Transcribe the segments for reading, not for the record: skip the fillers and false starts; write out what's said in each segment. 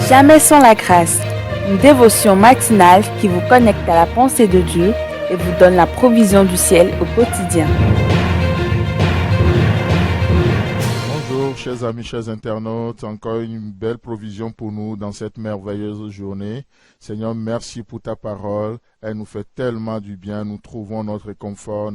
Jamais sans la grâce, une dévotion matinale qui vous connecte à la pensée de Dieu et vous donne la provision du ciel au quotidien. Bonjour chers amis, chers internautes, encore une belle provision pour nous dans cette merveilleuse journée. Seigneur, merci pour ta parole, elle nous fait tellement du bien, nous trouvons notre réconfort,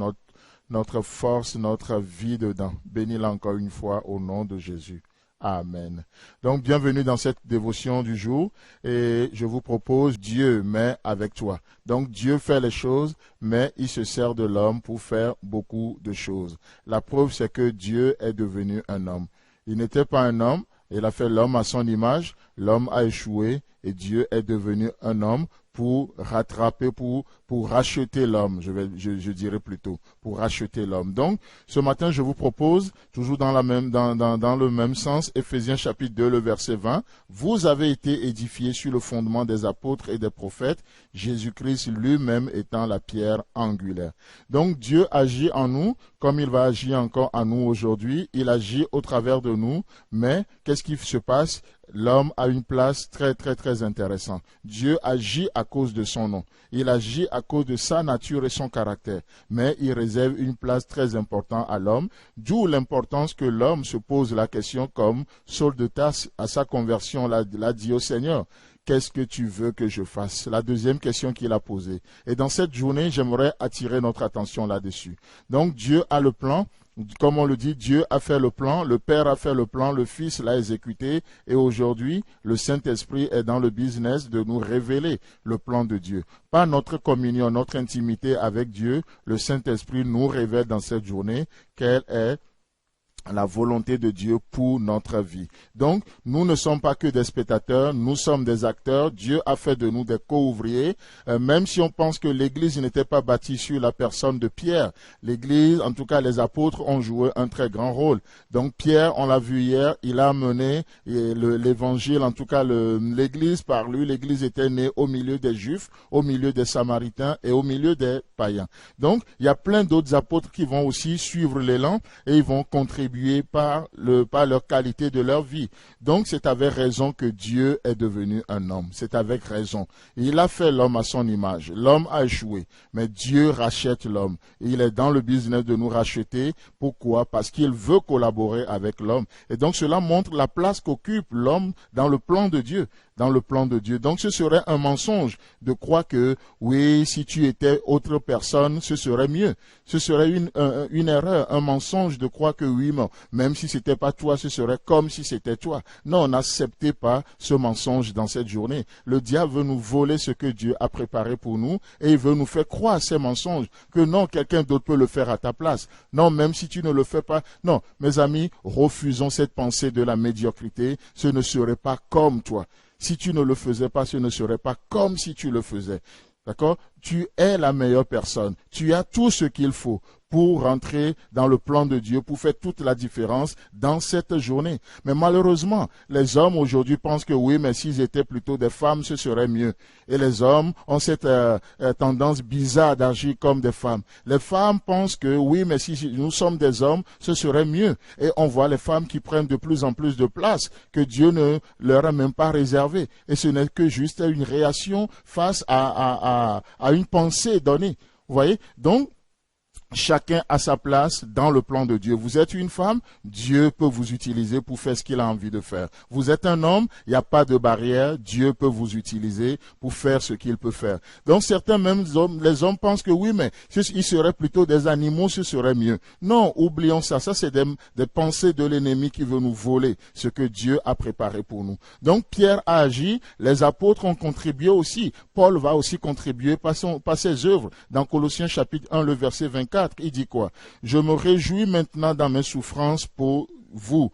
notre force, notre vie dedans. Bénis-la encore une fois au nom de Jésus. Amen. Donc, bienvenue dans cette dévotion du jour et je vous propose Dieu, mais avec toi. Donc, Dieu fait les choses, mais il se sert de l'homme pour faire beaucoup de choses. La preuve, c'est que Dieu est devenu un homme. Il n'était pas un homme, il a fait l'homme à son image, l'homme a échoué et Dieu est devenu un homme pour rattraper, pour racheter l'homme, je dirais plutôt, pour racheter l'homme. Donc, ce matin, je vous propose, toujours dans le même sens, Éphésiens chapitre 2, le verset 20, vous avez été édifiés sur le fondement des apôtres et des prophètes, Jésus-Christ lui-même étant la pierre angulaire. Donc, Dieu agit en nous, comme il va agir encore en nous aujourd'hui, il agit au travers de nous, mais qu'est-ce qui se passe? L'homme a une place très très très intéressante. Dieu agit à cause de son nom. Il agit à cause de sa nature et son caractère. Mais il réserve une place très importante à l'homme, d'où l'importance que l'homme se pose la question comme Saul de Tarse à sa conversion l'a dit au Seigneur. Qu'est-ce que tu veux que je fasse? La deuxième question qu'il a posée. Et dans cette journée, j'aimerais attirer notre attention là-dessus. Donc Dieu a le plan. Comme on le dit, Dieu a fait le plan, le Père a fait le plan, le Fils l'a exécuté et aujourd'hui, le Saint-Esprit est dans le business de nous révéler le plan de Dieu. Pas notre communion, notre intimité avec Dieu, le Saint-Esprit nous révèle dans cette journée quelle est la volonté de Dieu pour notre vie. Donc, nous ne sommes pas que des spectateurs, nous sommes des acteurs. Dieu a fait de nous des co-ouvriers. Même si on pense que l'Église n'était pas bâtie sur la personne de Pierre, l'Église, en tout cas les apôtres, ont joué un très grand rôle. Donc, Pierre, on l'a vu hier, il a mené l'Évangile, en tout cas l'Église par lui. L'Église était née au milieu des Juifs, au milieu des Samaritains et au milieu des païens. Donc, il y a plein d'autres apôtres qui vont aussi suivre l'élan et ils vont contribuer par leur qualité de leur vie. Donc c'est avec raison que Dieu est devenu un homme. C'est avec raison. Il a fait l'homme à son image. L'homme a échoué, mais Dieu rachète l'homme. Il est dans le business de nous racheter. Pourquoi? Parce qu'il veut collaborer avec l'homme. Et donc cela montre la place qu'occupe l'homme dans le plan de Dieu. Dans le plan de Dieu. Donc ce serait un mensonge de croire que oui, si tu étais autre personne, ce serait mieux. Ce serait une erreur, un mensonge de croire que oui, même si c'était pas toi, ce serait comme si c'était toi. Non, n'acceptez pas ce mensonge dans cette journée. Le diable veut nous voler ce que Dieu a préparé pour nous et il veut nous faire croire ces mensonges que non, quelqu'un d'autre peut le faire à ta place. Non, même si tu ne le fais pas. Non, mes amis, refusons cette pensée de la médiocrité. Ce ne serait pas comme toi. Si tu ne le faisais pas, ce ne serait pas comme si tu le faisais. D'accord? Tu es la meilleure personne. Tu as tout ce qu'il faut pour rentrer dans le plan de Dieu, pour faire toute la différence dans cette journée. Mais malheureusement, les hommes aujourd'hui pensent que oui, mais s'ils étaient plutôt des femmes, ce serait mieux. Et les hommes ont cette tendance bizarre d'agir comme des femmes. Les femmes pensent que oui, mais si nous sommes des hommes, ce serait mieux. Et on voit les femmes qui prennent de plus en plus de place que Dieu ne leur a même pas réservé. Et ce n'est que juste une réaction face à une pensée donnée. Vous voyez? Donc, chacun a sa place dans le plan de Dieu. Vous êtes une femme, Dieu peut vous utiliser pour faire ce qu'il a envie de faire. Vous êtes un homme, il n'y a pas de barrière, Dieu peut vous utiliser pour faire ce qu'il peut faire. Donc certains même hommes, les hommes pensent que oui, mais ils seraient plutôt des animaux, ce serait mieux. Non, oublions ça. Ça, c'est des pensées de l'ennemi qui veut nous voler ce que Dieu a préparé pour nous. Donc Pierre a agi, les apôtres ont contribué aussi. Paul va aussi contribuer par ses œuvres. Dans Colossiens chapitre 1, le verset 24, il dit quoi? Je me réjouis maintenant dans mes souffrances pour vous.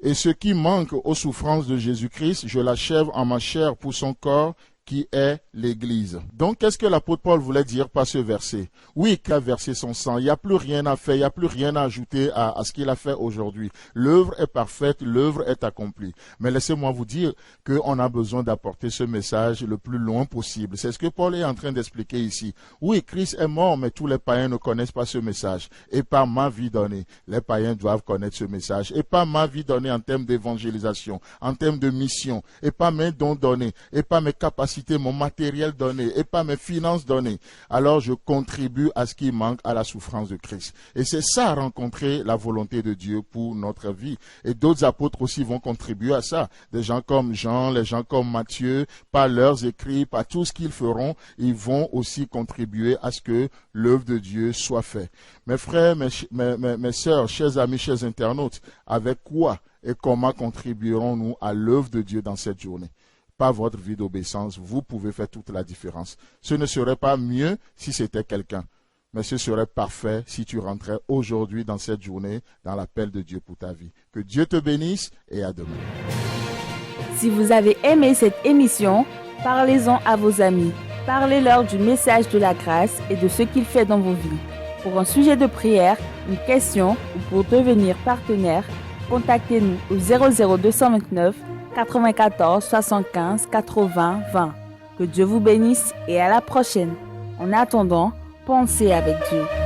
Et ce qui manque aux souffrances de Jésus-Christ, je l'achève en ma chair pour son corps, qui est l'Église. Donc, qu'est-ce que l'apôtre Paul voulait dire par ce verset? Oui, qu'il a versé son sang, il n'y a plus rien à faire, il n'y a plus rien à ajouter à ce qu'il a fait aujourd'hui. L'œuvre est parfaite, l'œuvre est accomplie. Mais laissez-moi vous dire qu'on a besoin d'apporter ce message le plus loin possible. C'est ce que Paul est en train d'expliquer ici. Oui, Christ est mort, mais tous les païens ne connaissent pas ce message. Et par ma vie donnée, les païens doivent connaître ce message. Et par ma vie donnée en termes d'évangélisation, en termes de mission, et par mes dons donnés, et par mes capacités, mon matériel donné, et par mes finances données, alors je contribue à ce qui manque à la souffrance de Christ. Et c'est ça, rencontrer la volonté de Dieu pour notre vie. Et d'autres apôtres aussi vont contribuer à ça. Des gens comme Jean, les gens comme Matthieu, par leurs écrits, par tout ce qu'ils feront, ils vont aussi contribuer à ce que l'œuvre de Dieu soit faite. Mes frères, mes sœurs, chers amis, chers internautes, avec quoi et comment contribuerons-nous à l'œuvre de Dieu dans cette journée? Par votre vie d'obéissance, vous pouvez faire toute la différence. Ce ne serait pas mieux si c'était quelqu'un, mais ce serait parfait si tu rentrais aujourd'hui dans cette journée dans l'appel de Dieu pour ta vie. Que Dieu te bénisse et à demain. Si vous avez aimé cette émission, parlez-en à vos amis. Parlez-leur du message de la grâce et de ce qu'il fait dans vos vies. Pour un sujet de prière, une question ou pour devenir partenaire, contactez-nous au 00229 94 75 80 20. Que Dieu vous bénisse et à la prochaine. En attendant, pensez avec Dieu.